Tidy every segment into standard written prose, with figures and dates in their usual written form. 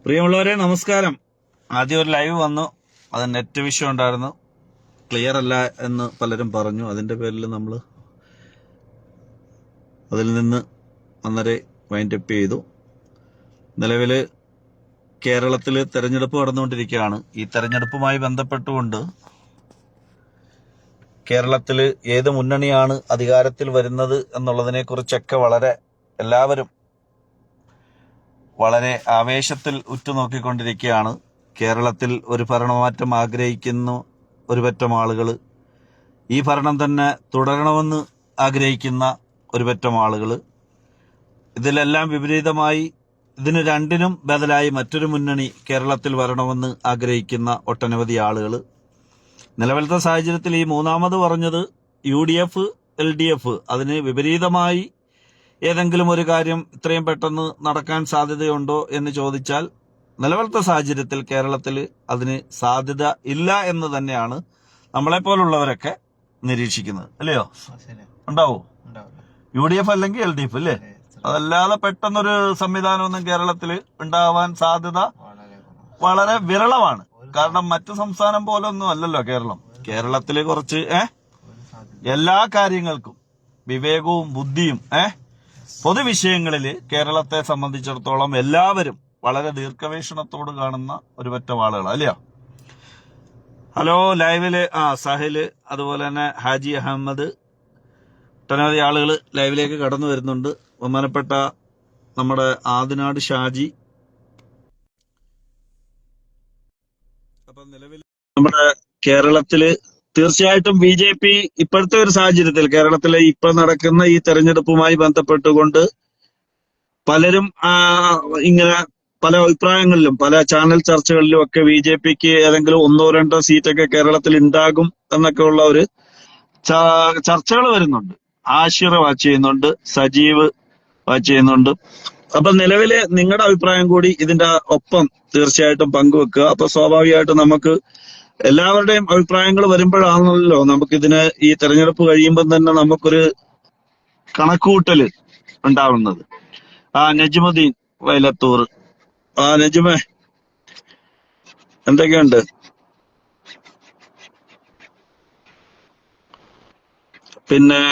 പ്രിയമുള്ളവരെ നമസ്കാരം. ആദ്യം ഒരു ലൈവ് വന്നു, അത് നെറ്റ് വിഷയം ഉണ്ടായിരുന്നു, ക്ലിയർ അല്ല എന്ന് പലരും പറഞ്ഞു. അതിന്റെ പേരിൽ നമ്മൾ അതിൽ നിന്ന് അന്നേരെ വൈൻഡപ്പ് ചെയ്തു. നിലവിൽ കേരളത്തിൽ തെരഞ്ഞെടുപ്പ് നടന്നുകൊണ്ടിരിക്കുകയാണ്. ഈ തെരഞ്ഞെടുപ്പുമായി ബന്ധപ്പെട്ടുകൊണ്ട് കേരളത്തിൽ ഏത് മുന്നണിയാണ് അധികാരത്തിൽ വരുന്നത് എന്നുള്ളതിനെ കുറിച്ചൊക്കെ എല്ലാവരും വളരെ ആവേശത്തിൽ ഉറ്റുനോക്കിക്കൊണ്ടിരിക്കുകയാണ്. കേരളത്തിൽ ഒരു ഭരണമാറ്റം ആഗ്രഹിക്കുന്ന ഒരു പറ്റം ആളുകൾ, ഈ ഭരണം തന്നെ തുടരണമെന്ന് ആഗ്രഹിക്കുന്ന ഒരു പറ്റം ആളുകൾ, ഇതിലെല്ലാം വിപരീതമായി ഇതിന് രണ്ടിനും ബദലായി മറ്റൊരു മുന്നണി കേരളത്തിൽ വരണമെന്ന് ആഗ്രഹിക്കുന്ന ഒട്ടനവധി ആളുകൾ. നിലവിലത്തെ സാഹചര്യത്തിൽ ഈ മൂന്നാമത് പറഞ്ഞത് UDF LDF, അതിന് വിപരീതമായി ഏതെങ്കിലും ഒരു കാര്യം ഇത്രയും പെട്ടെന്ന് നടക്കാൻ സാധ്യതയുണ്ടോ എന്ന് ചോദിച്ചാൽ നിലവിലത്തെ സാഹചര്യത്തിൽ കേരളത്തിൽ അതിന് സാധ്യത ഇല്ല എന്ന് തന്നെയാണ് നമ്മളെപ്പോലുള്ളവരൊക്കെ നിരീക്ഷിക്കുന്നത്. അല്ലയോ? ഉണ്ടാവോ? UDF അല്ലെങ്കിൽ LDF അല്ലേ? അതല്ലാതെ പെട്ടെന്നൊരു സംവിധാനമൊന്നും കേരളത്തിൽ ഉണ്ടാവാൻ സാധ്യത വളരെ വിരളമാണ്. കാരണം മറ്റു സംസ്ഥാനം പോലൊന്നും അല്ലല്ലോ കേരളം. കേരളത്തില് കുറച്ച് എല്ലാ കാര്യങ്ങൾക്കും വിവേകവും ബുദ്ധിയും പൊതുവിഷയങ്ങളിൽ കേരളത്തെ സംബന്ധിച്ചിടത്തോളം എല്ലാവരും വളരെ ദീർഘവീക്ഷണത്തോട് കാണുന്ന ഒരു പറ്റം ആളുകളാണ്. അല്ലയോ? ഹലോ, ലൈവില് സാഹില്, അതുപോലെ തന്നെ ഹാജി അഹമ്മദ്, ഒട്ടനവധി ആളുകൾ ലൈവിലേക്ക് കടന്നു വരുന്നുണ്ട്. ബഹുമാനപ്പെട്ട നമ്മുടെ ആദിനാട് ഷാജി. അപ്പൊ നിലവിൽ നമ്മുടെ കേരളത്തില് തീർച്ചയായിട്ടും BJP ഇപ്പോഴത്തെ ഒരു സാഹചര്യത്തിൽ കേരളത്തിലെ ഇപ്പൊ നടക്കുന്ന ഈ തെരഞ്ഞെടുപ്പുമായി ബന്ധപ്പെട്ടുകൊണ്ട് പലരും ഇങ്ങനെ പല അഭിപ്രായങ്ങളിലും പല ചാനൽ ചർച്ചകളിലും ഒക്കെ BJPക്ക് ഏതെങ്കിലും 1-2 സീറ്റൊക്കെ കേരളത്തിൽ ഉണ്ടാകും എന്നൊക്കെ ഉള്ള ഒരു ചർച്ചകൾ വരുന്നുണ്ട്. ആഷിർ വാച്ച് ചെയ്യുന്നുണ്ട്, സജീവ് വാച്ച് ചെയ്യുന്നുണ്ട്. അപ്പൊ നിലവിലെ നിങ്ങളുടെ അഭിപ്രായം കൂടി ഇതിന്റെ ഒപ്പം തീർച്ചയായിട്ടും പങ്കുവെക്കുക. അപ്പൊ സ്വാഭാവികമായിട്ടും നമുക്ക് എല്ലാവരുടെയും അഭിപ്രായങ്ങൾ വരുമ്പോഴാണല്ലോ നമുക്കിതിന് ഈ തെരഞ്ഞെടുപ്പ് കഴിയുമ്പോൾ തന്നെ നമുക്കൊരു കണക്കുകൂട്ടല് ഉണ്ടാവുന്നത്. നജ്മുദ്ദീൻ വൈലത്തൂർ, നജ്മേ എന്തൊക്കെയുണ്ട്? പിന്നെ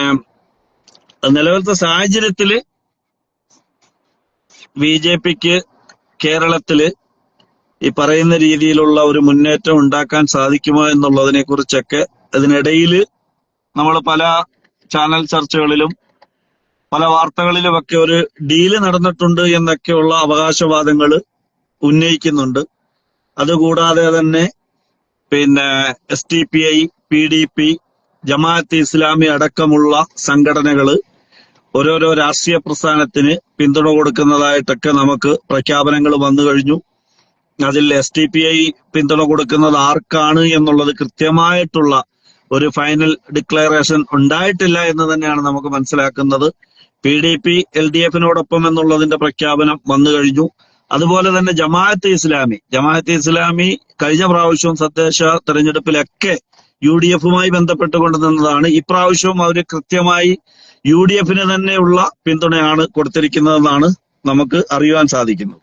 നിലവിലത്തെ സാഹചര്യത്തില് BJPക്ക് കേരളത്തില് ഈ പറയുന്ന രീതിയിലുള്ള ഒരു മുന്നേറ്റം ഉണ്ടാക്കാൻ സാധിക്കുമോ എന്നുള്ളതിനെ കുറിച്ചൊക്കെ അതിനിടയിൽ നമ്മൾ പല ചാനൽ ചർച്ചകളിലും പല വാർത്തകളിലുമൊക്കെ ഒരു ഡീല് നടന്നിട്ടുണ്ട് എന്നൊക്കെയുള്ള അവകാശവാദങ്ങൾ ഉന്നയിക്കുന്നുണ്ട്. അതുകൂടാതെ തന്നെ പിന്നെ SDPI, PDP, ജമാഅത്ത് ഇസ്ലാമി അടക്കമുള്ള സംഘടനകള് ഓരോരോ രാഷ്ട്രീയ പ്രസ്ഥാനത്തിന് പിന്തുണ കൊടുക്കുന്നതായിട്ടൊക്കെ നമുക്ക് പ്രഖ്യാപനങ്ങൾ വന്നു കഴിഞ്ഞു. അതിൽ SDPI പിന്തുണ കൊടുക്കുന്നത് ആർക്കാണ് എന്നുള്ളത് കൃത്യമായിട്ടുള്ള ഒരു ഫൈനൽ ഡിക്ലറേഷൻ ഉണ്ടായിട്ടില്ല എന്ന് തന്നെയാണ് നമുക്ക് മനസ്സിലാക്കുന്നത്. PDP LDFനോടൊപ്പം എന്നുള്ളതിന്റെ പ്രഖ്യാപനം വന്നു കഴിഞ്ഞു. അതുപോലെ തന്നെ ജമാഅത്ത് ഇസ്ലാമി കഴിഞ്ഞ പ്രാവശ്യവും തദ്ദേശ തെരഞ്ഞെടുപ്പിലൊക്കെ UDFുമായി ബന്ധപ്പെട്ടുകൊണ്ട് നിന്നതാണ്. ഇപ്രാവശ്യവും അവർ കൃത്യമായി UDFന് തന്നെയുള്ള പിന്തുണയാണ് കൊടുത്തിരിക്കുന്നതെന്നാണ് നമുക്ക് അറിയുവാൻ സാധിക്കുന്നത്.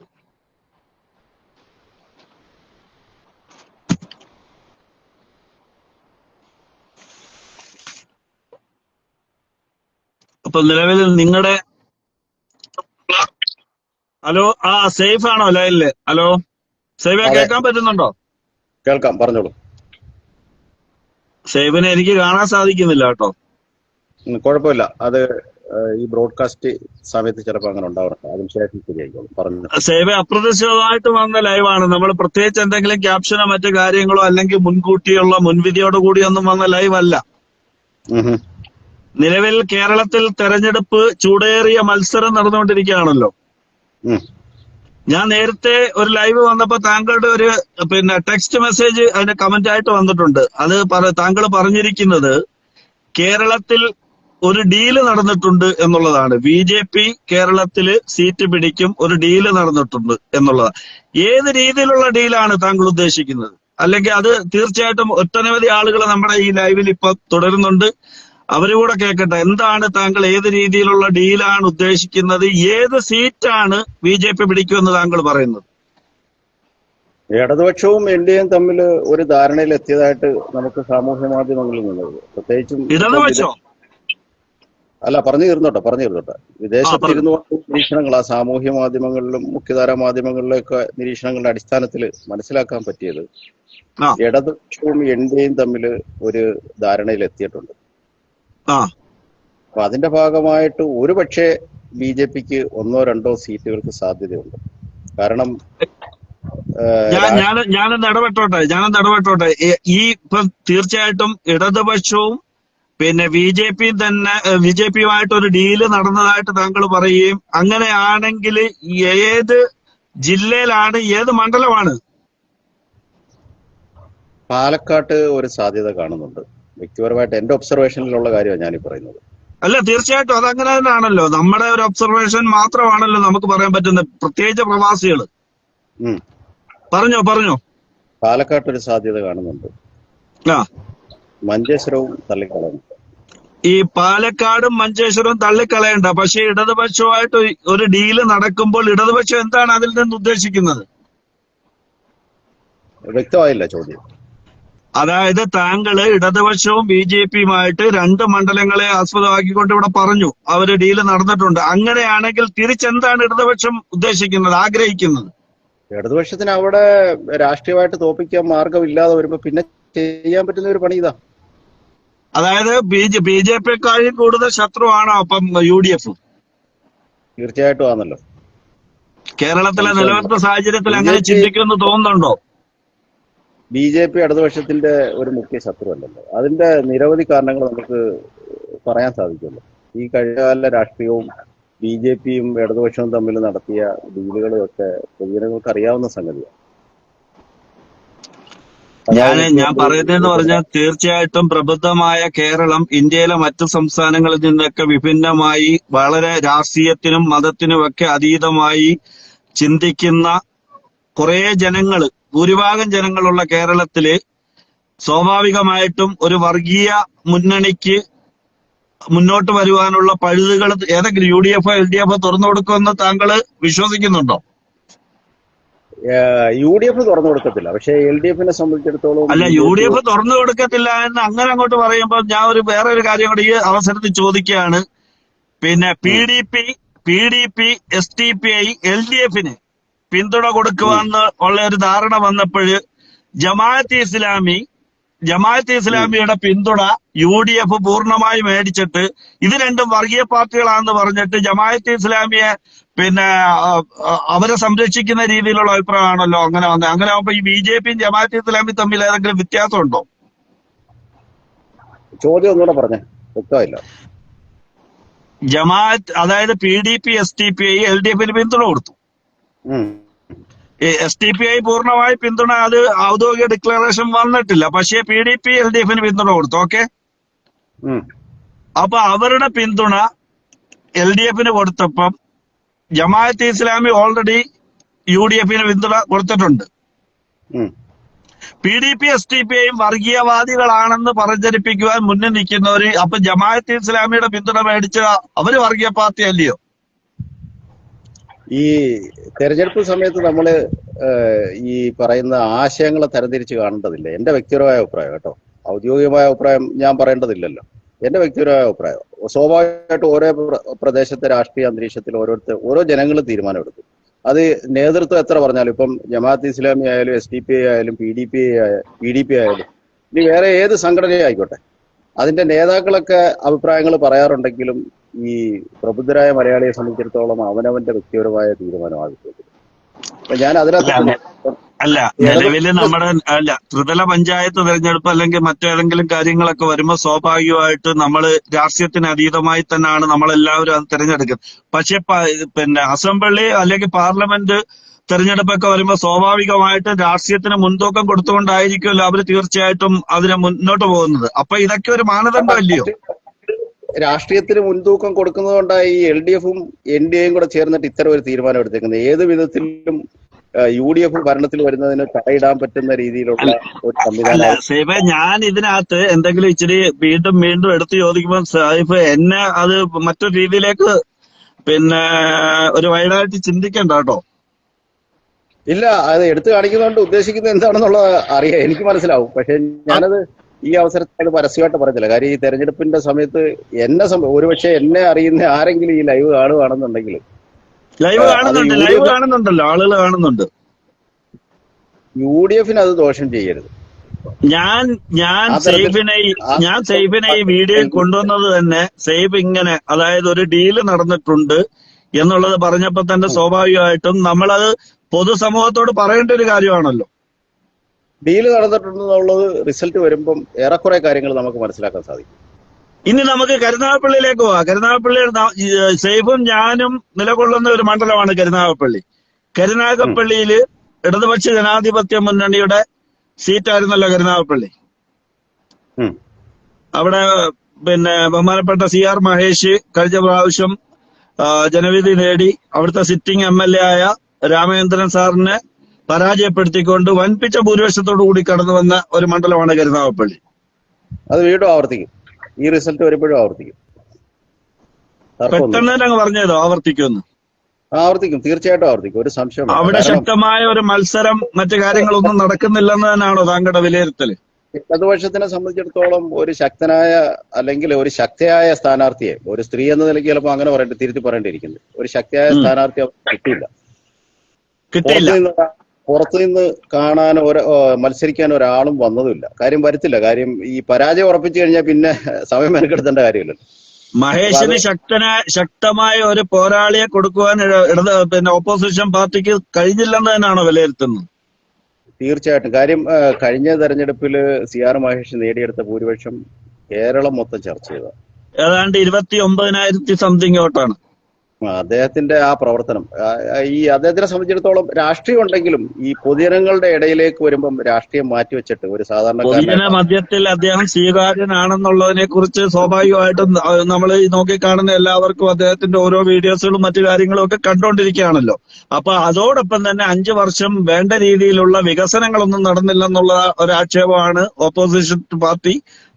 അപ്പൊ നിലവിൽ നിങ്ങളുടെ ഹലോ, സേഫ് ആണോ ലൈനില്? ഹലോ സേഫെ, കേൾക്കാൻ പറ്റുന്നുണ്ടോ? കേൾക്കാം, പറഞ്ഞോളൂ. സേഫിനെ എനിക്ക് കാണാൻ സാധിക്കുന്നില്ല കേട്ടോ. കുഴപ്പമില്ല, അത് ഈ ബ്രോഡ്കാസ്റ്റ് സമയത്ത് ചിലപ്പോൾ അങ്ങനെ ഉണ്ടാവാറുണ്ട്. അതിനുശേഷം ശരിയായിക്കോളും. പറഞ്ഞു. സേഫെ അപ്രതീക്ഷിതമായിട്ട് വന്ന ലൈവാണ്. നമ്മൾ പ്രത്യേകിച്ച് എന്തെങ്കിലും ക്യാപ്ഷനോ മറ്റു കാര്യങ്ങളോ അല്ലെങ്കിൽ മുൻകൂട്ടിയുള്ള മുൻവിധിയോട് കൂടിയൊന്നും വന്ന ലൈവ് അല്ല. നിലവിൽ കേരളത്തിൽ തെരഞ്ഞെടുപ്പ് ചൂടേറിയ മത്സരം നടന്നുകൊണ്ടിരിക്കുകയാണല്ലോ. ഞാൻ നേരത്തെ ഒരു ലൈവ് വന്നപ്പോ താങ്കളുടെ ഒരു ടെക്സ്റ്റ് മെസ്സേജ് അതിന് കമന്റ് ആയിട്ട് വന്നിട്ടുണ്ട്. അത് താങ്കൾ പറഞ്ഞിരിക്കുന്നത് കേരളത്തിൽ ഒരു ഡീല് നടന്നിട്ടുണ്ട് എന്നുള്ളതാണ്. BJP കേരളത്തില് സീറ്റ് പിടിക്കും, ഒരു ഡീല് നടന്നിട്ടുണ്ട് എന്നുള്ളതാണ്. ഏത് രീതിയിലുള്ള ഡീലാണ് താങ്കൾ ഉദ്ദേശിക്കുന്നത്? അല്ലെങ്കിൽ അത് തീർച്ചയായിട്ടും ഒട്ടനവധി ആളുകൾ നമ്മുടെ ഈ ലൈവിൽ ഇപ്പൊ തുടരുന്നുണ്ട്, അവരുകൂടെ കേൾക്കട്ടെ. എന്താണ് താങ്കൾ ഏത് രീതിയിലുള്ള ഡീലാണ് ഉദ്ദേശിക്കുന്നത്? ഏത് സീറ്റാണ് BJP പിടിക്കുമെന്ന് താങ്കൾ പറയുന്നത്? ഇടതുപക്ഷവും എൻ ഡി എയും തമ്മിൽ ഒരു ധാരണയിൽ എത്തിയതായിട്ട് നമുക്ക് സാമൂഹ്യ മാധ്യമങ്ങളിൽ നിന്നത്, പ്രത്യേകിച്ചും ഇടതുപക്ഷോ? അല്ല, പറഞ്ഞു തീർന്നോട്ടെ. വിദേശത്തിരുന്നു നിരീക്ഷണങ്ങൾ, ആ സാമൂഹ്യ മാധ്യമങ്ങളിലും മുഖ്യധാരാ മാധ്യമങ്ങളിലൊക്കെ നിരീക്ഷണങ്ങളുടെ അടിസ്ഥാനത്തിൽ മനസ്സിലാക്കാൻ പറ്റിയത് ഇടതുപക്ഷവും എൻ ഡി എയും തമ്മിൽ ഒരു ധാരണയിൽ എത്തിയിട്ടുണ്ട്. അപ്പൊ അതിന്റെ ഭാഗമായിട്ട് ഒരു പക്ഷേ ബി ജെ പിക്ക് 1-2 സീറ്റുകൾക്ക് സാധ്യതയുണ്ട്. കാരണം ഞാനൊന്ന് ഇടപെട്ടോട്ടെ. ഈ ഇപ്പം തീർച്ചയായിട്ടും ഇടതുപക്ഷവും പിന്നെ ബി ജെ പിയുമായിട്ട് ഒരു ഡീല് നടന്നതായിട്ട് താങ്കൾ പറയുകയും, അങ്ങനെയാണെങ്കിൽ ഏത് ജില്ലയിലാണ്, ഏത് മണ്ഡലമാണ്? പാലക്കാട്ട് ഒരു സാധ്യത കാണുന്നുണ്ട്. വ്യക്തിപരമായിട്ട് എന്റെ ഒബ്സർവേഷനിലുള്ള കാര്യമാണ് ഞാനീ പറയുന്നത്. അല്ല, തീർച്ചയായിട്ടും അതങ്ങനെ തന്നെയാണല്ലോ. നമ്മുടെ ഒരു ഒബ്സർവേഷൻ മാത്രമാണല്ലോ നമുക്ക് പറയാൻ പറ്റുന്നത്, പ്രത്യേകിച്ച് പ്രവാസികൾ. പറഞ്ഞോ. പാലക്കാട്ട് ഒരു സാധ്യത കാണുന്നുണ്ട്. മഞ്ചേശ്വരവും തള്ളിക്കളയുന്നു. ഈ പാലക്കാടും മഞ്ചേശ്വരവും തള്ളിക്കളയണ്ട. പക്ഷെ ഇടതുപക്ഷവുമായിട്ട് ഒരു ഡീല് നടക്കുമ്പോൾ ഇടതുപക്ഷം എന്താണ് അതിൽ നിന്ന് ഉദ്ദേശിക്കുന്നത്? വ്യക്തമായില്ല ചോദ്യം. അതായത് താങ്കള് ഇടതുപക്ഷവും ബി ജെ പിയുമായിട്ട് 2 മണ്ഡലങ്ങളെ ആസ്പദമാക്കിക്കൊണ്ട് ഇവിടെ പറഞ്ഞു അവര് ഡീല് നടന്നിട്ടുണ്ട്. അങ്ങനെയാണെങ്കിൽ തിരിച്ചെന്താണ് ഇടതുപക്ഷം ഉദ്ദേശിക്കുന്നത്, ആഗ്രഹിക്കുന്നത്? ഇടതുപക്ഷത്തിന് അവിടെ രാഷ്ട്രീയമായിട്ട് തോൽപ്പിക്കാൻ മാർഗമില്ലാതെ വരുമ്പോ പിന്നെ ചെയ്യാൻ പറ്റുന്ന ഒരു പണി ഇതാ. അതായത് ബി ജെ പിക്കാളും കൂടുതൽ ശത്രുവാണോ അപ്പം യു ഡി എഫ്? തീർച്ചയായിട്ടും ആണല്ലോ. കേരളത്തിലെ നിലവിലത്തെ സാഹചര്യത്തിൽ അങ്ങനെ ചിന്തിക്കുമെന്ന് തോന്നുന്നുണ്ടോ? ബി ജെ പി ഇടതുപക്ഷത്തിന്റെ ഒരു മുഖ്യ ശത്രുവല്ലല്ലോ. അതിന്റെ നിരവധി കാരണങ്ങൾ നമുക്ക് പറയാൻ സാധിക്കുമല്ലോ. ഈ കഴിഞ്ഞകാല രാഷ്ട്രീയവും ബി ജെ പിയും ഇടതുപക്ഷവും തമ്മിൽ നടത്തിയ ഡീലുകളും ഒക്കെ പൊതുജനങ്ങൾക്ക് അറിയാവുന്ന സംഗതിയാണ്. ഞാൻ പറയുന്നതെന്ന് പറഞ്ഞാൽ തീർച്ചയായിട്ടും പ്രബുദ്ധമായ കേരളം ഇന്ത്യയിലെ മറ്റു സംസ്ഥാനങ്ങളിൽ നിന്നൊക്കെ വിഭിന്നമായി വളരെ രാഷ്ട്രീയത്തിനും മതത്തിനും ഒക്കെ അതീതമായി ചിന്തിക്കുന്ന കുറെ ജനങ്ങള്, ഭൂരിഭാഗം ജനങ്ങളുള്ള കേരളത്തില് സ്വാഭാവികമായിട്ടും ഒരു വർഗീയ മുന്നണിക്ക് മുന്നോട്ട് വരുവാനുള്ള പഴുതുകൾ ഏതെങ്കിലും U D F L D F തുറന്നു കൊടുക്കുമെന്ന് താങ്കൾ വിശ്വസിക്കുന്നുണ്ടോ? യു ഡി എഫ് തുറന്നു കൊടുക്കത്തില്ല. പക്ഷെ എൽ ഡി എഫിനെ സംബന്ധിച്ചിടത്തോളം അല്ല, യു ഡി എഫ് തുറന്നു കൊടുക്കത്തില്ല എന്ന് അങ്ങനെ അങ്ങോട്ട് പറയുമ്പോൾ ഞാൻ വേറൊരു കാര്യം കൂടി ഈ അവസരത്തിൽ ചോദിക്കുകയാണ്. പിന്നെ P D P S T P I L D എഫിന് പിന്തുണ കൊടുക്കുവാന്ന് ഉള്ള ഒരു ധാരണ വന്നപ്പോൾ ജമാഅത്തെ ഇസ്ലാമിയുടെ പിന്തുണ യു ഡി എഫ് പൂർണ്ണമായി മേടിച്ചിട്ട് ഇത് രണ്ടും വർഗീയ പാർട്ടികളാണെന്ന് പറഞ്ഞിട്ട് ജമാഅത്തെ ഇസ്ലാമിയെ പിന്നെ അവരെ സംരക്ഷിക്കുന്ന രീതിയിലുള്ള അഭിപ്രായമാണല്ലോ അങ്ങനെ വന്നത്. അങ്ങനെ ആവുമ്പോ ഈ ബി ജെ പിയും ജമാഅത്തെ ഇസ്ലാമിയും തമ്മിൽ ഏതെങ്കിലും വ്യത്യാസമുണ്ടോ? ചോദ്യം ഒന്നുകൂടെ പറഞ്ഞേ, വ്യക്തമായില്ല. ജമാഅത്ത് അതായത് P D P S T P I L D എഫിന് പിന്തുണ കൊടുത്തു. എസ് ടി പി ഐ പൂർണ്ണമായി പിന്തുണ, അത് ഔദ്യോഗിക ഡിക്ലറേഷൻ വന്നിട്ടില്ല. പക്ഷേ P D P L D എഫിന് പിന്തുണ കൊടുത്തു. ഓക്കെ, അപ്പൊ അവരുടെ പിന്തുണ എൽ ഡി എഫിന് കൊടുത്തപ്പം Jamaat-e Islami already U D എഫിന് പിന്തുണ കൊടുത്തിട്ടുണ്ട്. P D P S T P ഐയും വർഗീയവാദികളാണെന്ന് പ്രചരിപ്പിക്കുവാൻ മുന്നിൽ നിൽക്കുന്നവര് അപ്പൊ ജമാഅത്തെ ഇസ്ലാമിയുടെ പിന്തുണ മേടിച്ച അവര് വർഗീയ പാർട്ടി അല്ലയോ? ഈ തെരഞ്ഞെടുപ്പ് സമയത്ത് നമ്മള് ഈ പറയുന്ന ആശയങ്ങളെ തരംതിരിച്ച് കാണേണ്ടതില്ല. എന്റെ വ്യക്തിപരമായ അഭിപ്രായം കേട്ടോ, ഔദ്യോഗികമായ അഭിപ്രായം ഞാൻ പറയേണ്ടതില്ലല്ലോ. എന്റെ വ്യക്തിപരമായ അഭിപ്രായം, സ്വാഭാവികമായിട്ട് ഓരോ പ്രദേശത്തെ രാഷ്ട്രീയ അന്തരീക്ഷത്തിൽ ഓരോ ജനങ്ങളും തീരുമാനമെടുക്കും. അത് നേതൃത്വം എത്ര പറഞ്ഞാലും, ഇപ്പം ജമാഅത്ത് ഇസ്ലാമി ആയാലും എസ് ഡി പി ഐ ആയാലും പി ഡി പി ആയാലും ഇനി വേറെ ഏത് സംഘടനയായിക്കോട്ടെ, അതിന്റെ നേതാക്കളൊക്കെ അഭിപ്രായങ്ങൾ പറയാറുണ്ടെങ്കിലും ഈ പ്രബുദ്ധരായ മലയാളിയെ സംബന്ധിച്ചിടത്തോളം അവനവന്റെ വ്യക്തിപരമായ തീരുമാനമാകും. ഞാൻ അതിനകത്ത് അല്ല, നിലവില് നമ്മുടെ ത്രിതല പഞ്ചായത്ത് തെരഞ്ഞെടുപ്പ് അല്ലെങ്കിൽ മറ്റേതെങ്കിലും കാര്യങ്ങളൊക്കെ വരുമ്പോൾ സ്വാഭാവികമായിട്ട് നമ്മൾ രാഷ്ട്രീയത്തിന് അതീതമായി തന്നെയാണ് നമ്മളെല്ലാവരും അത് തിരഞ്ഞെടുക്കുന്നത്. പക്ഷെ പിന്നെ അസംബ്ലി അല്ലെങ്കിൽ പാർലമെന്റ് തെരഞ്ഞെടുപ്പൊക്കെ വരുമ്പോൾ സ്വാഭാവികമായിട്ടും രാഷ്ട്രീയത്തിന് മുൻതൂക്കം കൊടുത്തുകൊണ്ടായിരിക്കുമല്ലോ അവര് തീർച്ചയായിട്ടും അതിനെ മുന്നോട്ട് പോകുന്നത്. അപ്പൊ ഇതൊക്കെ ഒരു മാനദണ്ഡം അല്ലയോ? രാഷ്ട്രീയത്തിന് മുൻതൂക്കം കൊടുക്കുന്നതുകൊണ്ടാണ് ഈ എൽ ഡി എഫും എൻ ഡി എയും കൂടെ ചേർന്നിട്ട് ഇത്തരം ഒരു തീരുമാനം എടുത്തേക്കുന്നത്. ഏത് വിധത്തിലും യു ഡി എഫ് ഭരണത്തിൽ വരുന്നതിന് തടയിടാൻ പറ്റുന്ന രീതിയിലുള്ള ഒരു സംവിധാനം. ഞാൻ ഇതിനകത്ത് എന്തെങ്കിലും ഇച്ചിരി വീണ്ടും എടുത്ത് ചോദിക്കുമ്പോൾ സാഹിബ് എന്നെ അത് മറ്റൊരു രീതിയിലേക്ക് പിന്നെ ഒരു വൈഡായിട്ട് ചിന്തിക്കണ്ട കേട്ടോ. ഇല്ല, അത് എടുത്തു കാണിക്കുന്നതുകൊണ്ട് ഉദ്ദേശിക്കുന്നത് എന്താണെന്നുള്ളത് അറിയാം, എനിക്ക് മനസ്സിലാവും. പക്ഷെ ഞാനത് ഈ അവസരത്തിൽ പരസ്യമായിട്ട് പറയത്തില്ല. കാര്യം ഈ തെരഞ്ഞെടുപ്പിന്റെ സമയത്ത് ഒരുപക്ഷെ എന്നെ അറിയുന്ന ആരെങ്കിലും ഈ ലൈവ് കാണുകയാണെന്നുണ്ടെങ്കിൽ ലൈവ് അത് കാണുന്നുണ്ടല്ലോ, ആളുകൾ കാണുന്നുണ്ട്. UDF അത് ദോഷം ചെയ്യരുത്. ഞാൻ സെയ്ഫിനെ ഈ വീഡിയോയിൽ കൊണ്ടുവന്നത് തന്നെ സെയ്ഫ് ഇങ്ങനെ, അതായത് ഒരു ഡീല് നടന്നിട്ടുണ്ട് എന്നുള്ളത് പറഞ്ഞപ്പോ തന്നെ സ്വാഭാവികമായിട്ടും നമ്മളത് പൊതുസമൂഹത്തോട് പറയേണ്ട ഒരു കാര്യമാണല്ലോ. ഡീല് നടന്നിട്ടുണ്ടെന്നുള്ളത് റിസൾട്ട് വരുമ്പം ഏറെക്കുറെ കാര്യങ്ങൾ നമുക്ക് മനസ്സിലാക്കാൻ സാധിക്കും. ഇനി നമുക്ക് കരുനാഗപ്പള്ളിയിലേക്ക് പോവാം. കരുനാഗപ്പള്ളിയിൽ സെയ്ഫും ഞാനും നിലകൊള്ളുന്ന ഒരു മണ്ഡലമാണ് കരുനാഗപ്പള്ളി. കരുനാഗപ്പള്ളിയില് ഇടതുപക്ഷ ജനാധിപത്യ മുന്നണിയുടെ സീറ്റായിരുന്നല്ലോ കരുനാഗപ്പള്ളി. അവിടെ പിന്നെ ബഹുമാനപ്പെട്ട CR മഹേഷ് കഴിഞ്ഞ പ്രാവശ്യം ജനവിധി നേടി അവിടുത്തെ സിറ്റിംഗ് MLA ആയ രാമചന്ദ്രൻ സാറിനെ പരാജയപ്പെടുത്തിക്കൊണ്ട് വൻപിച്ച ഭൂരിപക്ഷത്തോടു കൂടി കടന്നു വന്ന ഒരു മണ്ഡലമാണ് കരുനാഗപ്പള്ളി. അത് വീണ്ടും ആവർത്തിക്കും, ഈ റിസൾട്ട് വരുമ്പോഴും ആവർത്തിക്കും. പെട്ടെന്ന് തന്നെ അങ്ങ് പറഞ്ഞതോ ആവർത്തിക്കുമെന്ന്? ആവർത്തിക്കും, തീർച്ചയായിട്ടും ആവർത്തിക്കും, ഒരു സംശയം. അവിടെ ശക്തമായ ഒരു മത്സരം മറ്റു കാര്യങ്ങളൊന്നും നടക്കുന്നില്ലെന്ന് തന്നെയാണോ താങ്കളുടെ വിലയിരുത്തല്? ഇടതുപക്ഷത്തിനെ സംബന്ധിച്ചിടത്തോളം ഒരു ശക്തനായ അല്ലെങ്കിൽ ഒരു ശക്തിയായ സ്ഥാനാർത്ഥിയെ, ഒരു സ്ത്രീ എന്ന നിലയ്ക്ക് ചിലപ്പോൾ അങ്ങനെ തിരുത്തി പറയേണ്ടിയിരിക്കുന്നത്, ഒരു ശക്തിയായ സ്ഥാനാർത്ഥിയെ കിട്ടിയില്ല. പുറത്തുനിന്ന് കാണാൻ മത്സരിക്കാൻ ഒരാളും വന്നതുമില്ല. കാര്യം വരത്തില്ല. കാര്യം ഈ പരാജയം ഉറപ്പിച്ചു കഴിഞ്ഞാൽ പിന്നെ സമയം മെനക്കെടുത്തേണ്ട കാര്യമില്ലല്ലോ. മഹേഷിന് ശക്തമായ ഒരു പോരാളിയെ കൊടുക്കുവാൻ പിന്നെ ഓപ്പോസിഷൻ പാർട്ടിക്ക് കഴിഞ്ഞില്ലെന്ന് തന്നെയാണോ വിലയിരുത്തുന്നത്? തീർച്ചയായിട്ടും. കാര്യം കഴിഞ്ഞ തെരഞ്ഞെടുപ്പിൽ CR മഹേഷ് നേടിയെടുത്ത ഭൂരിപക്ഷം കേരളം മൊത്തം ചർച്ച ചെയ്ത ഏതാണ്ട് 29,000 സംതിങ് വോട്ടാണ്. അദ്ദേഹത്തിന്റെ ആ പ്രവർത്തനം, ഈ അദ്ദേഹത്തിനെ സംബന്ധിച്ചിടത്തോളം രാഷ്ട്രീയം ഉണ്ടെങ്കിലും ഈ പൊതുജനങ്ങളുടെ ഇടയിലേക്ക് വരുമ്പം രാഷ്ട്രീയം മാറ്റിവെച്ചിട്ട് ഒരു പൊതുജന മധ്യത്തിൽ അദ്ദേഹം സ്വീകാര്യനാണെന്നുള്ളതിനെ കുറിച്ച് സ്വാഭാവികമായിട്ടും നമ്മൾ ഈ നോക്കിക്കാണുന്ന എല്ലാവർക്കും അദ്ദേഹത്തിന്റെ ഓരോ വീഡിയോസുകളും മറ്റു കാര്യങ്ങളും ഒക്കെ കണ്ടുകൊണ്ടിരിക്കുകയാണല്ലോ. അപ്പൊ അതോടൊപ്പം തന്നെ 5 വർഷം വേണ്ട രീതിയിലുള്ള വികസനങ്ങളൊന്നും നടന്നില്ലെന്നുള്ള ഒരു ആക്ഷേപമാണ് ഓപ്പോസിഷൻ പാർട്ടി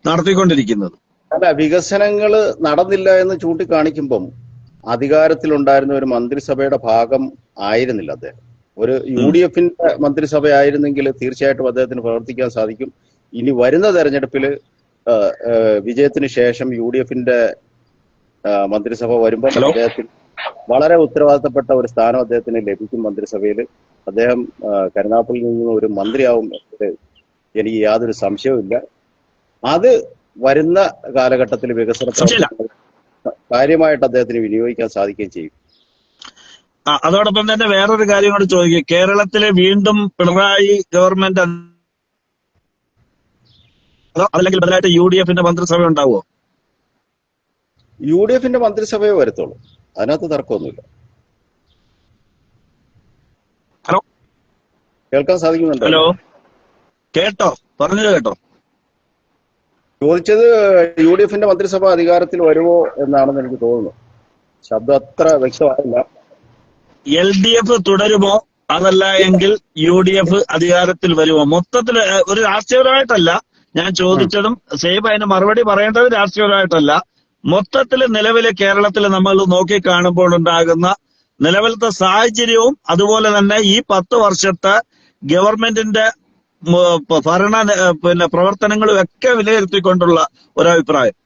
നടത്തിക്കൊണ്ടിരിക്കുന്നത്. അല്ല, വികസനങ്ങൾ നടന്നില്ല എന്ന് ചൂണ്ടിക്കാണിക്കുമ്പം അധികാരത്തിലുണ്ടായിരുന്ന ഒരു മന്ത്രിസഭയുടെ ഭാഗം ആയിരുന്നില്ല അദ്ദേഹം. ഒരു UDFന്റെ മന്ത്രിസഭയായിരുന്നെങ്കിൽ തീർച്ചയായിട്ടും അദ്ദേഹത്തിന് പ്രവർത്തിക്കാൻ സാധിക്കും. ഇനി വരുന്ന തെരഞ്ഞെടുപ്പിൽ വിജയത്തിന് ശേഷം UDFന്റെ മന്ത്രിസഭ വരുമ്പോൾ അദ്ദേഹത്തിന് വളരെ ഉത്തരവാദിത്തപ്പെട്ട ഒരു സ്ഥാനം അദ്ദേഹത്തിന് ലഭിക്കും മന്ത്രിസഭയിൽ. അദ്ദേഹം കരുനാഗപ്പള്ളിയിൽ നിന്ന് ഒരു മന്ത്രിയാവും എനിക്ക് യാതൊരു സംശയവുമില്ല. അത് വരുന്ന കാലഘട്ടത്തിൽ വികസന കാര്യമായിട്ട് അദ്ദേഹത്തിന് വിനിയോഗിക്കാൻ സാധിക്കുകയും ചെയ്യും. അതോടൊപ്പം തന്നെ വേറൊരു കാര്യം കൂടി ചോദിക്കുക. കേരളത്തിലെ വീണ്ടും പിണറായി ഗവൺമെന്റ് അല്ലെങ്കിൽ ബദലായിട്ട് UDFന്റെ മന്ത്രിസഭ ഉണ്ടാവുമോ? UDFന്റെ മന്ത്രിസഭയെ വരത്തുള്ളൂ, അതിനകത്ത് തർക്കമൊന്നുമില്ല. ഹലോ, കേൾക്കാൻ സാധിക്കുന്നുണ്ടോ? ഹലോ, കേട്ടോ, പറഞ്ഞത് കേട്ടോ. ചോദിച്ചത് UDFന്റെ മന്ത്രിസഭ അധികാരത്തിൽ വരുമോ എന്നാണെന്ന് എനിക്ക് തോന്നുന്നു. ശബ്ദം അത്ര വ്യക്തമായില്ല. LDF തുടരുമോ, അതല്ല എങ്കിൽ UDF അധികാരത്തിൽ വരുമോ? മൊത്തത്തിൽ ഒരു രാഷ്ട്രീയപരമായിട്ടല്ല ഞാൻ ചോദിച്ചതും, സേഫ് അതിന് മറുപടി പറയേണ്ടത് രാഷ്ട്രീയപരമായിട്ടല്ല. മൊത്തത്തിൽ നിലവിലെ കേരളത്തിൽ നമ്മൾ നോക്കി കാണുമ്പോൾ ഉണ്ടാകുന്ന നിലവിലത്തെ സാഹചര്യവും അതുപോലെ തന്നെ ഈ 10 വർഷത്തെ ഗവൺമെന്റിന്റെ ഭരണ പ്രവർത്തനങ്ങളും ഒക്കെ വിലയിരുത്തിക്കൊണ്ടുള്ള ഒരഭിപ്രായം.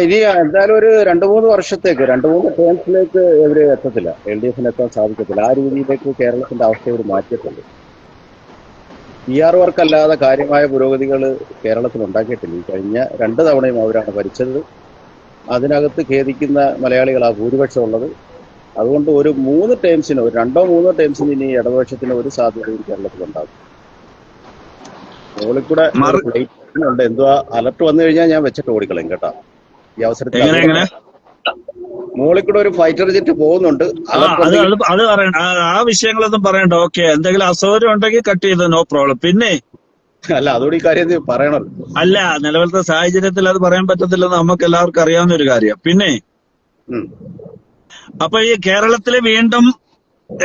ഇനി എന്തായാലും ഒരു 2-3 വർഷത്തേക്ക് 2-3 ടേംസിലേക്ക് ഇവര് എത്തത്തില്ല, LDFന് എത്താൻ സാധിക്കത്തില്ല. ആ രീതിയിലേക്ക് കേരളത്തിന്റെ അവസ്ഥ ഇവർ മാറ്റിയിട്ടുണ്ട്. PR വർക്കല്ലാതെ കാര്യമായ പുരോഗതികൾ കേരളത്തിൽ ഉണ്ടാക്കിയിട്ടില്ല. ഈ കഴിഞ്ഞ 2 തവണയും അവരാണ് ഭരിച്ചത്. അതിനകത്ത് ഖേദിക്കുന്ന മലയാളികളാ ഭൂരിപക്ഷം ഉള്ളത്. അതുകൊണ്ട് ഒരു 3 ടേംസിന്, ഒരു 2-3 ടേംസിന് ഇനി ഇടതുപക്ഷത്തിന് ഒരു സാധ്യതയും കേരളത്തിലുണ്ടാകും. മുകളിൽക്കൂടെ ഉണ്ട്, എന്തുവാ അലർട്ട് വന്നു കഴിഞ്ഞാൽ ഞാൻ വെച്ചിട്ട് ഓടിക്കളയും കേട്ടോ. ഈ അവസരത്തിൽ മുകളിൽ കൂടെ ഒരു ഫൈറ്റർ ജെറ്റ് പോകുന്നുണ്ട്. അത് പറയണ്ട, ആ വിഷയങ്ങളൊന്നും പറയണ്ട. ഓക്കെ, എന്തെങ്കിലും അസൗകര്യം ഉണ്ടെങ്കിൽ കട്ട് ചെയ്ത്, നോ പ്രോബ്ലം. പിന്നെ അല്ല, അതുകൂടി ഈ കാര്യം പറയണല്ലോ. അല്ല, നിലവിലത്തെ സാഹചര്യത്തിൽ അത് പറയാൻ പറ്റത്തില്ലെന്ന് നമുക്ക് എല്ലാവർക്കും അറിയാവുന്ന ഒരു കാര്യം. പിന്നെ അപ്പൊ ഈ കേരളത്തില് വീണ്ടും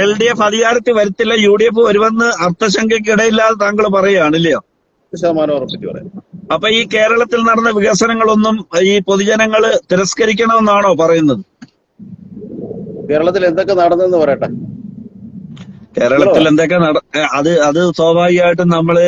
LDF അധികാരത്തിൽ വരുത്തില്ല, UDF വരുമെന്ന് അർത്ഥശങ്കയ്ക്കിടയില്ലാതെ താങ്കൾ പറയുകയാണില്ലയോ? 100% ഉറപ്പിച്ച് പറയാം. അപ്പൊ ഈ കേരളത്തിൽ നടന്ന വികസനങ്ങളൊന്നും ഈ പൊതുജനങ്ങള് തിരസ്കരിക്കണമെന്നാണോ പറയുന്നത്? കേരളത്തിൽ എന്തൊക്കെ നടന്നെന്ന് പറയട്ടെ. കേരളത്തിൽ എന്തൊക്കെ അത് സ്വാഭാവികമായിട്ടും നമ്മള്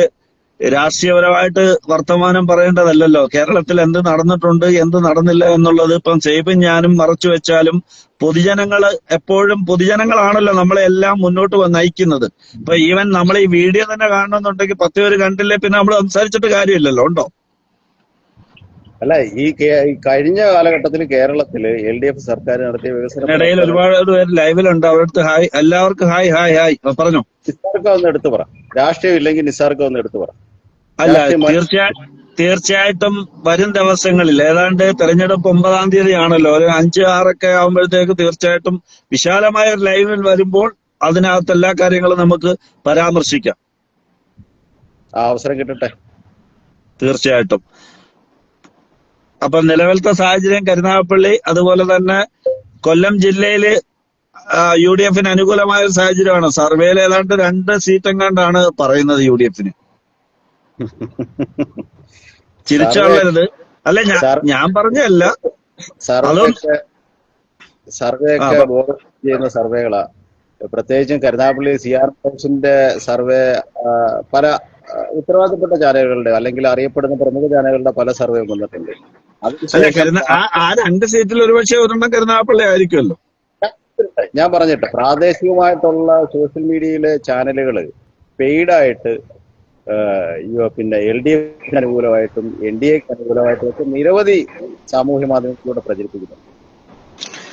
രാഷ്ട്രീയപരമായിട്ട് വർത്തമാനം പറയേണ്ടതല്ലല്ലോ. കേരളത്തിൽ എന്ത് നടന്നിട്ടുണ്ട് എന്ത് നടന്നില്ല എന്നുള്ളത് ഇപ്പം സേബും ഞാനും മറച്ചു വെച്ചാലും പൊതുജനങ്ങള് എപ്പോഴും പൊതുജനങ്ങളാണല്ലോ നമ്മളെ എല്ലാം മുന്നോട്ട് നയിക്കുന്നത്. ഇപ്പൊ ഈവൻ നമ്മൾ ഈ വീഡിയോ തന്നെ കാണണമെന്നുണ്ടെങ്കിൽ 10 പേര് കണ്ടില്ലേ പിന്നെ നമ്മൾ സംസാരിച്ചിട്ട് കാര്യമില്ലല്ലോ. ഉണ്ടോ? അല്ല, ഈ കഴിഞ്ഞ കാലഘട്ടത്തിൽ കേരളത്തില് LDF സർക്കാർ നടത്തിയ വികസന ഇടയിൽ ഒരുപാട് പേര് ലൈവിലുണ്ട്. അവരുടെ ഹായ്, എല്ലാവർക്കും ഹായ് ഹായ് ഹായ്. പറഞ്ഞോ. നിസ്സാർക്ക് ഒന്ന് എടുത്തു പറ, രാഷ്ട്രീയം ഇല്ലെങ്കിൽ നിസ്സാർക്ക് ഒന്ന് എടുത്തു പറ. അല്ല, തീർച്ചയായിട്ടും വരും ദിവസങ്ങളിൽ ഏതാണ്ട് തെരഞ്ഞെടുപ്പ് 9-ാം തീയതി ആണല്ലോ, ഒരു 5-6 ആകുമ്പോഴത്തേക്ക് തീർച്ചയായിട്ടും വിശാലമായ ഒരു ലൈവിൽ വരുമ്പോൾ അതിനകത്ത് എല്ലാ കാര്യങ്ങളും നമുക്ക് പരാമർശിക്കാം. അവസരം കിട്ടട്ടെ. തീർച്ചയായിട്ടും. അപ്പൊ നിലവിലത്തെ സാഹചര്യം കരുനാഗപ്പള്ളി അതുപോലെ തന്നെ കൊല്ലം ജില്ലയില് UDF അനുകൂലമായ ഒരു സാഹചര്യമാണ്. സർവേയിൽ ഏതാണ്ട് 2 സീറ്റ് എങ്ങാണ്ടാണ് പറയുന്നത് UDF. ചിരിച്ചോളരുത്. അല്ല, ഞാൻ പറഞ്ഞല്ല. സർവേയൊക്കെ ബോർഡ് ചെയ്യുന്ന സർവേകളാ. പ്രത്യേകിച്ചും കരുനാഗപ്പള്ളി CR ഹൗസിന്റെ സർവേ പല ഉത്തരവാദിത്തപ്പെട്ട ചാനലുകളുടെ അല്ലെങ്കിൽ അറിയപ്പെടുന്ന പ്രമുഖ ചാനലുകളുടെ പല സർവേ വന്നിട്ടുണ്ട്. ആ 2 സീറ്റിൽ ഒരുപക്ഷെ ഒരെണ്ണം കരുനാഗപ്പള്ളി ആയിരിക്കുമല്ലോ. ഞാൻ പറഞ്ഞിട്ട് പ്രാദേശികമായിട്ടുള്ള സോഷ്യൽ മീഡിയയിലെ ചാനലുകൾ പെയ്ഡായിട്ട് പിന്നെ LDF അനുകൂലമായിട്ടും NDA അനുകൂലമായിട്ടും ഒക്കെ നിരവധി സാമൂഹ്യ മാധ്യമങ്ങളിലൂടെ പ്രചരിപ്പിക്കുന്നു.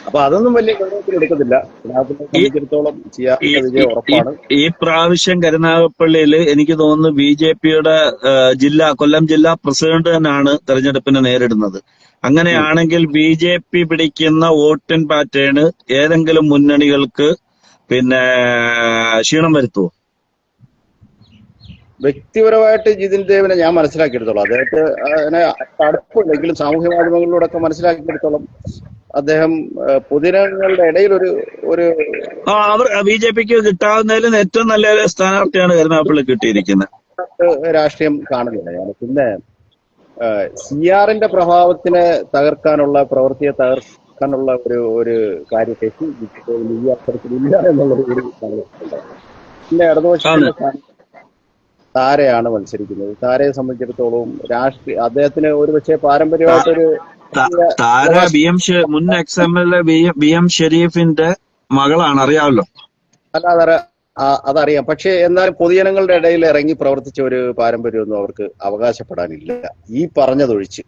അപ്പൊ അതൊന്നും വലിയ ഗൗരവത്തിൽ എടുക്കത്തില്ല. സംബന്ധിച്ചിടത്തോളം വിജയം ഉറപ്പാണ്. ഈ പ്രാവശ്യം കരുനാഗപ്പള്ളിയിൽ എനിക്ക് തോന്നുന്നു BJPയുടെ കൊല്ലം ജില്ലാ പ്രസിഡന്റ് തന്നെയാണ് തെരഞ്ഞെടുപ്പിനെ നേരിടുന്നത്. അങ്ങനെയാണെങ്കിൽ BJP പിടിക്കുന്ന വോട്ടിൻ പാറ്റേൺ ഏതെങ്കിലും മുന്നണികൾക്ക് പിന്നെ ക്ഷീണം വരുത്തുമോ? വ്യക്തിപരമായിട്ട് ജിതിൻ ദേവിനെ ഞാൻ മനസ്സിലാക്കിയെടുത്തോളാം. അദ്ദേഹത്തെ അതിനെ അടുപ്പില്ലെങ്കിലും സാമൂഹ്യ മാധ്യമങ്ങളിലൂടെ ഒക്കെ മനസ്സിലാക്കിയെടുത്തോളം അദ്ദേഹം പൊതുജനങ്ങളുടെ ഇടയിൽ ഒരു BJPക്ക് കിട്ടാവുന്നതിലും ഏറ്റവും നല്ല സ്ഥാനാർത്ഥിയാണ് കരുനാഗപ്പള്ളി കിട്ടിയിരിക്കുന്നത്. രാഷ്ട്രീയം കാണുന്നില്ല ഞാൻ. പിന്നെ CRന്റെ പ്രഭാവത്തിനെ തകർക്കാനുള്ള പ്രവൃത്തിയെ തകർക്കാനുള്ള ഒരു കാര്യശേഷി ഈ അത്തരത്തിലില്ല എന്നുള്ളത് കൂടി പിന്നെ ഇടതുപക്ഷ താരയാണ് മത്സരിക്കുന്നത്. താരയെ സംബന്ധിച്ചിടത്തോളം അദ്ദേഹത്തിന് ഒരുപക്ഷെ പാരമ്പര്യമായിട്ടൊരു താര മുൻ XMLA BM ഷെരീഫിന്റെ മകളാണ്, അറിയാമല്ലോ. അല്ലാതെ അതറിയാം. പക്ഷെ എന്നാലും പൊതുജനങ്ങളുടെ ഇടയിൽ ഇറങ്ങി പ്രവർത്തിച്ച ഒരു പാരമ്പര്യമൊന്നും അവർക്ക് അവകാശപ്പെടാനില്ല, ഈ പറഞ്ഞതൊഴിച്ച്.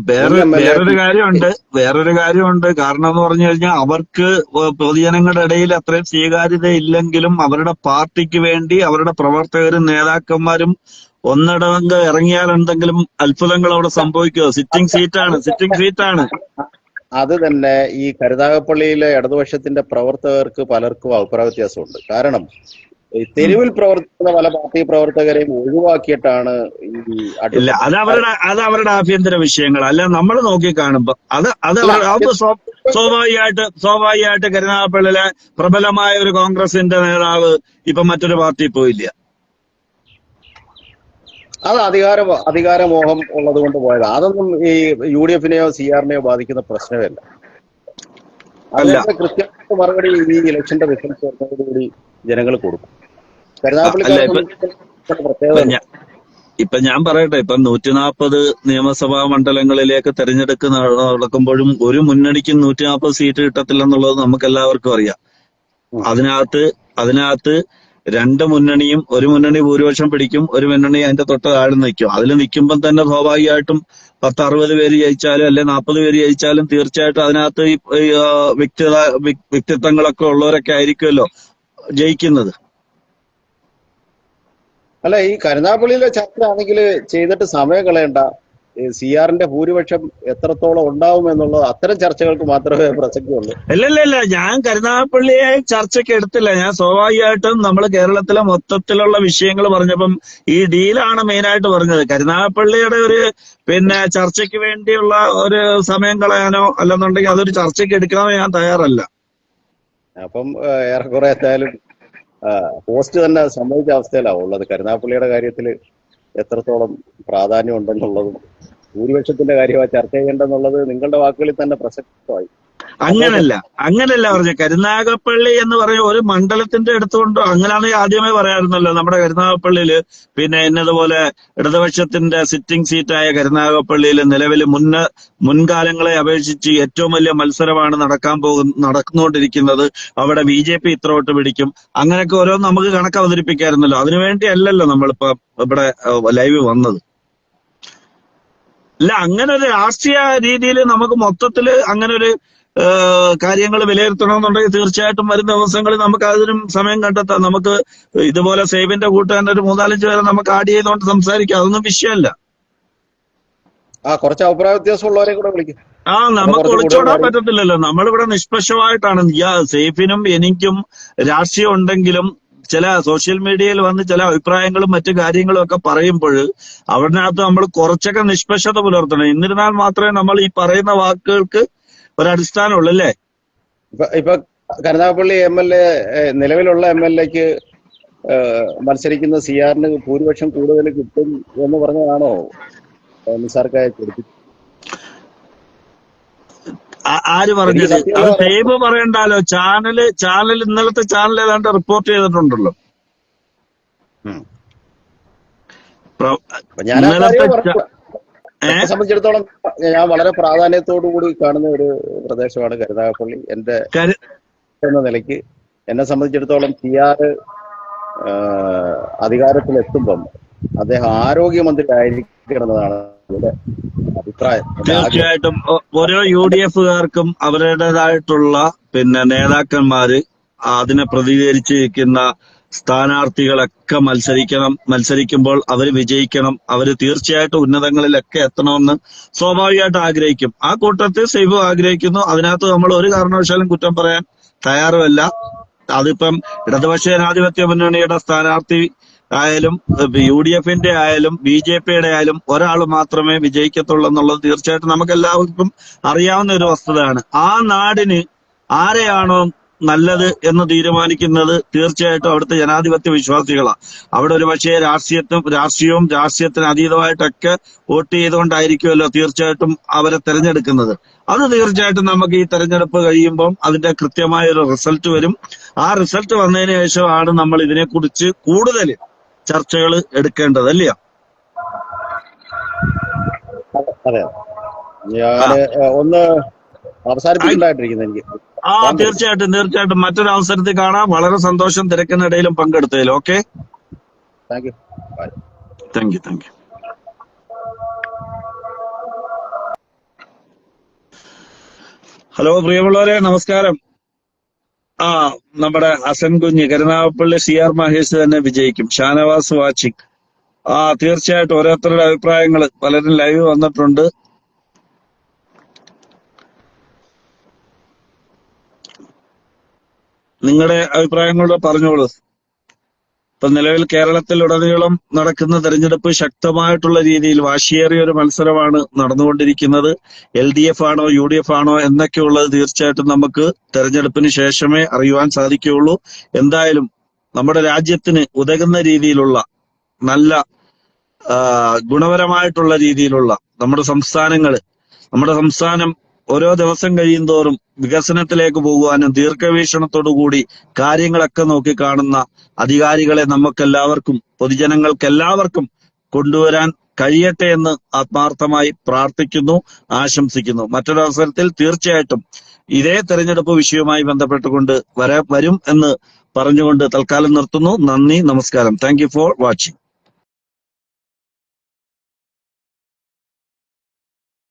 വേറൊരു കാര്യമുണ്ട്. കാരണം എന്ന് പറഞ്ഞു കഴിഞ്ഞാൽ അവർക്ക് പൊതുജനങ്ങളുടെ ഇടയിൽ അത്രയും സ്വീകാര്യത ഇല്ലെങ്കിലും അവരുടെ പാർട്ടിക്ക് വേണ്ടി അവരുടെ പ്രവർത്തകരും നേതാക്കന്മാരും ഒന്നടങ്ക് ഇറങ്ങിയാൽ എന്തെങ്കിലും അത്ഭുതങ്ങൾ അവിടെ സംഭവിക്കുമോ? സിറ്റിംഗ് സീറ്റാണ്. അത് തന്നെ ഈ കരുനാഗപ്പള്ളിയിലെ ഇടതുപക്ഷത്തിന്റെ പ്രവർത്തകർക്ക് പലർക്കും അഭിപ്രായ വ്യത്യാസമുണ്ട്. കാരണം ഈ തെരുവിൽ പ്രവർത്തിക്കുന്ന പല പാർട്ടി പ്രവർത്തകരെയും ഒഴിവാക്കിയിട്ടാണ് ഇല്ല, അത് അവരുടെ ആഭ്യന്തര വിഷയങ്ങൾ. അല്ല, നമ്മൾ നോക്കി കാണുമ്പോ അത് സ്വാഭാവികമായിട്ട് കരുനാഗപ്പള്ളിയിലെ പ്രബലമായ ഒരു കോൺഗ്രസിന്റെ നേതാവ് ഇപ്പൊ മറ്റൊരു പാർട്ടി പോയില്ല. അത് അധികാരമോഹം ഉള്ളത് കൊണ്ട് പോയത്. അതൊന്നും ഈ UDFനെയോ CRനെയോ ബാധിക്കുന്ന പ്രശ്നമല്ല. അതിന്റെ കൃത്യമായിട്ട് മറുപടി ഈ ഇലക്ഷന്റെ റിസൾട്ട് വരുന്നതോടുകൂടി ജനങ്ങൾ കൊടുക്കും. ഇപ്പൊ ഞാൻ പറയട്ടെ, ഇപ്പൊ 140 നിയമസഭാ മണ്ഡലങ്ങളിലേക്ക് തെരഞ്ഞെടുപ്പ് നടക്കുമ്പോഴും ഒരു മുന്നണിക്കും 140 സീറ്റ് കിട്ടത്തില്ലെന്നുള്ളത് നമുക്ക് എല്ലാവർക്കും അറിയാം. അതിനകത്ത് 2 മുന്നണിയും, ഒരു മുന്നണി ഭൂരിപക്ഷം പിടിക്കും, ഒരു മുന്നണി അതിന്റെ തൊട്ട് താഴെ നിൽക്കും. അതിൽ നിൽക്കുമ്പോൾ തന്നെ സ്വാഭാവികമായിട്ടും 10-60 പേര് ജയിച്ചാലും അല്ലെ 40 പേര് ജയിച്ചാലും തീർച്ചയായിട്ടും അതിനകത്ത് ഈ വ്യക്തിത്വങ്ങളൊക്കെ ഉള്ളവരൊക്കെ ആയിരിക്കുമല്ലോ ജയിക്കുന്നത്. അല്ല, ഈ കരുനാഗപ്പള്ളിയിലെ ചർച്ച ആണെങ്കിൽ ചെയ്തിട്ട് സമയം കളയണ്ട. CRന്റെ ഭൂരിപക്ഷം എത്രത്തോളം ഉണ്ടാവും എന്നുള്ളത് അത്തരം ചർച്ചകൾക്ക് മാത്രമേ പ്രസക്തിയുള്ളൂ. ഇല്ല, ഞാൻ കരുനാഗപ്പള്ളിയെ ചർച്ചയ്ക്ക് എടുത്തില്ല. ഞാൻ സ്വാഭാവികമായിട്ടും നമ്മൾ കേരളത്തിലെ മൊത്തത്തിലുള്ള വിഷയങ്ങൾ പറഞ്ഞപ്പം ഈ ഡീലാണ് മെയിനായിട്ട് പറഞ്ഞത്. കരുനാഗപ്പള്ളിയുടെ ഒരു ചർച്ചയ്ക്ക് വേണ്ടിയുള്ള ഒരു സമയം കളയാനോ അല്ലെന്നുണ്ടെങ്കിൽ അതൊരു ചർച്ചയ്ക്ക് എടുക്കാനോ ഞാൻ തയ്യാറല്ല. അപ്പം ഏറെക്കുറെ എന്തായാലും പോസ്റ്റ് തന്നെ സമ്മതിച്ച അവസ്ഥയിലാണ് ഉള്ളത്. കരുനാഗപ്പള്ളിയുടെ കാര്യത്തിൽ എത്രത്തോളം പ്രാധാന്യം ഉണ്ടെന്നുള്ളതും ഭൂരിപക്ഷത്തിന്റെ കാര്യമായി ചർച്ച ചെയ്യേണ്ടെന്നുള്ളത് നിങ്ങളുടെ വാക്കുകളിൽ തന്നെ പ്രസക്തമായി. അങ്ങനല്ല പറഞ്ഞ കരുനാഗപ്പള്ളി എന്ന് പറയുന്ന ഒരു മണ്ഡലത്തിന്റെ എടുത്തുകൊണ്ടോ അങ്ങനെയാണെങ്കിൽ ആദ്യമേ പറയാറുന്നല്ലോ. നമ്മുടെ കരുനാഗപ്പള്ളിയില് പിന്നെ എന്നതുപോലെ ഇടതുപക്ഷത്തിന്റെ സിറ്റിംഗ് സീറ്റായ കരുനാഗപ്പള്ളിയിൽ നിലവിൽ മുൻകാലങ്ങളെ അപേക്ഷിച്ച് ഏറ്റവും വലിയ മത്സരമാണ് നടന്നുകൊണ്ടിരിക്കുന്നത്. അവിടെ BJP ഇത്ര വോട്ട് പിടിക്കും, അങ്ങനെയൊക്കെ ഓരോന്ന് നമുക്ക് കണക്ക് അവതരിപ്പിക്കാറുന്നല്ലോ. അതിനുവേണ്ടി അല്ലല്ലോ നമ്മളിപ്പോ ഇവിടെ ലൈവ് വന്നത്. അല്ല, അങ്ങനെ ഒരു രാഷ്ട്രീയ രീതിയിൽ നമുക്ക് മൊത്തത്തില് അങ്ങനെ ഒരു കാര്യങ്ങൾ വിലയിരുത്തണമെന്നുണ്ടെങ്കിൽ തീർച്ചയായിട്ടും വരുന്ന ദിവസങ്ങളിൽ നമുക്ക് അതിനും സമയം കണ്ടെത്താം. നമുക്ക് ഇതുപോലെ സേബിന്റെ കൂട്ടുകാരൻ്റെ ഒരു 3-4 പേരെ നമുക്ക് ആഡ് ചെയ്തുകൊണ്ട് സംസാരിക്കാം. അതൊന്നും വിഷയമല്ല. കുറച്ച് അഭിപ്രായ വ്യത്യാസമുള്ളവരെ കൂടെ വിളിക്കും. നമുക്ക് ഒളിച്ചോടാൻ പറ്റത്തില്ലല്ലോ. നമ്മളിവിടെ നിഷ്പക്ഷമായിട്ടാണ്. സേഫിനും എനിക്കും രാഷ്ട്രീയം ഉണ്ടെങ്കിലും ചില സോഷ്യൽ മീഡിയയിൽ വന്ന് ചില അഭിപ്രായങ്ങളും മറ്റു കാര്യങ്ങളും ഒക്കെ പറയുമ്പോൾ അവിടനകത്ത് നമ്മൾ കുറച്ചൊക്കെ നിഷ്പക്ഷത പുലർത്തണം. എന്നിരുന്നാൽ മാത്രമേ നമ്മൾ ഈ പറയുന്ന വാക്കുകൾക്ക് ഒരടിസ്ഥാനമുള്ളൂ. അല്ലേ? ഇപ്പൊ കരുനാഗപ്പള്ളി MLA നിലവിലുള്ള MLAക്ക് മത്സരിക്കുന്ന CR-ന് ഭൂരിപക്ഷം കൂടുതൽ കിട്ടും എന്ന് പറഞ്ഞതാണോ നിസാർക്കായ കൊടുത്തു? ആര് പറഞ്ഞത്? അത് സേബ് പറയണ്ടല്ലോ. ചാനൽ ഇന്നലത്തെ ചാനൽ ഏതാണ്ട് റിപ്പോർട്ട് ചെയ്തിട്ടുണ്ടല്ലോ. എന്നെ സംബന്ധിച്ചിടത്തോളം ഞാൻ വളരെ പ്രാധാന്യത്തോടു കൂടി കാണുന്ന ഒരു പ്രദേശമാണ് കരുനാഗപ്പള്ളി. എന്ന നിലയ്ക്ക് എന്നെ സംബന്ധിച്ചിടത്തോളം CR അധികാരത്തിലെത്തുമ്പം അദ്ദേഹം ആരോഗ്യമന്ത്രി ആയിരിക്കണം എന്നതാണ് എന്റെ അഭിപ്രായം. തീർച്ചയായിട്ടും ഓരോ UDF-കാർക്കും അവരുടേതായിട്ടുള്ള നേതാക്കന്മാര് അതിനെ പ്രതികരിച്ചിരിക്കുന്ന സ്ഥാനാർത്ഥികളൊക്കെ മത്സരിക്കുമ്പോൾ അവർ വിജയിക്കണം, അവർ തീർച്ചയായിട്ടും ഉന്നതങ്ങളിലൊക്കെ എത്തണമെന്ന് സ്വാഭാവികമായിട്ട് ആഗ്രഹിക്കും. ആ കൂട്ടത്തിൽ സൈബ് ആഗ്രഹിക്കുന്നു. അതിനകത്ത് നമ്മൾ ഒരു കാരണവശാലും കുറ്റം പറയാൻ തയ്യാറുമല്ല. അതിപ്പം ഇടതുപക്ഷ ജനാധിപത്യ മുന്നണിയുടെ സ്ഥാനാർത്ഥി ആയാലും UDF-ന്റെ ആയാലും BJP-യുടെ ആയാലും ഒരാൾ മാത്രമേ വിജയിക്കത്തുള്ളൂ എന്നുള്ളത് തീർച്ചയായിട്ടും നമുക്ക് എല്ലാവർക്കും അറിയാവുന്ന ഒരു വസ്തുതയാണ്. ആ നാടിന് ആരെയാണോ നല്ലത് എന്ന് തീരുമാനിക്കുന്നത് തീർച്ചയായിട്ടും അവിടുത്തെ ജനാധിപത്യ വിശ്വാസികളാണ്. അവിടെ ഒരു പക്ഷേ രാഷ്ട്രീയത്തിന് അതീതമായിട്ടൊക്കെ വോട്ട് ചെയ്തുകൊണ്ടായിരിക്കുമല്ലോ തീർച്ചയായിട്ടും അവരെ തെരഞ്ഞെടുക്കുന്നത്. അത് തീർച്ചയായിട്ടും നമുക്ക് ഈ തെരഞ്ഞെടുപ്പ് കഴിയുമ്പം അതിന്റെ കൃത്യമായ ഒരു റിസൾട്ട് വരും. ആ റിസൾട്ട് വന്നതിന് ശേഷമാണ് നമ്മൾ ഇതിനെക്കുറിച്ച് കൂടുതൽ ചർച്ചകൾ എടുക്കേണ്ടത്. അല്ലയോ? അതെ, ഞാൻ ഒന്ന് അവസാനിപ്പിക്കേണ്ടതായിട്ടിരിക്കുന്നു എനിക്ക്. തീർച്ചയായിട്ടും മറ്റൊരു അവസരത്തിൽ കാണാം. വളരെ സന്തോഷം തിരക്കിനിടയിലും പങ്കെടുത്തതിൽ. Okay, thank you. ഹലോ പ്രിയമുള്ളവരെ, നമസ്കാരം. നമ്മുടെ ഹസൻ കുഞ്ഞ് കരുനാഗപ്പള്ളി CR മഹേഷ് തന്നെ വിജയിക്കും. ഷാനവാസ് വാച്ചിങ്. തീർച്ചയായിട്ടും ഓരോരുത്തരുടെ അഭിപ്രായങ്ങൾ പലരും ലൈവ് വന്നിട്ടുണ്ട്. നിങ്ങളുടെ അഭിപ്രായങ്ങളോട് പറഞ്ഞോളൂ. ഇപ്പൊ നിലവിൽ കേരളത്തിലുടനീളം നടക്കുന്ന തെരഞ്ഞെടുപ്പ് ശക്തമായിട്ടുള്ള രീതിയിൽ വാശിയേറിയ ഒരു മത്സരമാണ് നടന്നുകൊണ്ടിരിക്കുന്നത്. LDF ആണോ UDF ആണോ എന്നൊക്കെയുള്ളത് തീർച്ചയായിട്ടും നമുക്ക് തെരഞ്ഞെടുപ്പിന് ശേഷമേ അറിയുവാൻ സാധിക്കുകയുള്ളൂ. എന്തായാലും നമ്മുടെ രാജ്യത്തിന് ഉതകുന്ന രീതിയിലുള്ള നല്ല ഗുണപരമായിട്ടുള്ള രീതിയിലുള്ള നമ്മുടെ സംസ്ഥാനം ഓരോ ദിവസം കഴിയുന്തോറും വികസനത്തിലേക്ക് പോകുവാനും ദീർഘവീക്ഷണത്തോടുകൂടി കാര്യങ്ങളൊക്കെ നോക്കി കാണുന്ന അധികാരികളെ നമുക്കെല്ലാവർക്കും, പൊതുജനങ്ങൾക്കെല്ലാവർക്കും കൊണ്ടുവരാൻ കഴിയട്ടെ എന്ന് ആത്മാർത്ഥമായി പ്രാർത്ഥിക്കുന്നു, ആശംസിക്കുന്നു. മറ്റൊരവസരത്തിൽ തീർച്ചയായിട്ടും ഇതേ തെരഞ്ഞെടുപ്പ് വിഷയവുമായി ബന്ധപ്പെട്ടുകൊണ്ട് വരും എന്ന് പറഞ്ഞുകൊണ്ട് തൽക്കാലം നിർത്തുന്നു. നന്ദി, നമസ്കാരം. Thank you for watching.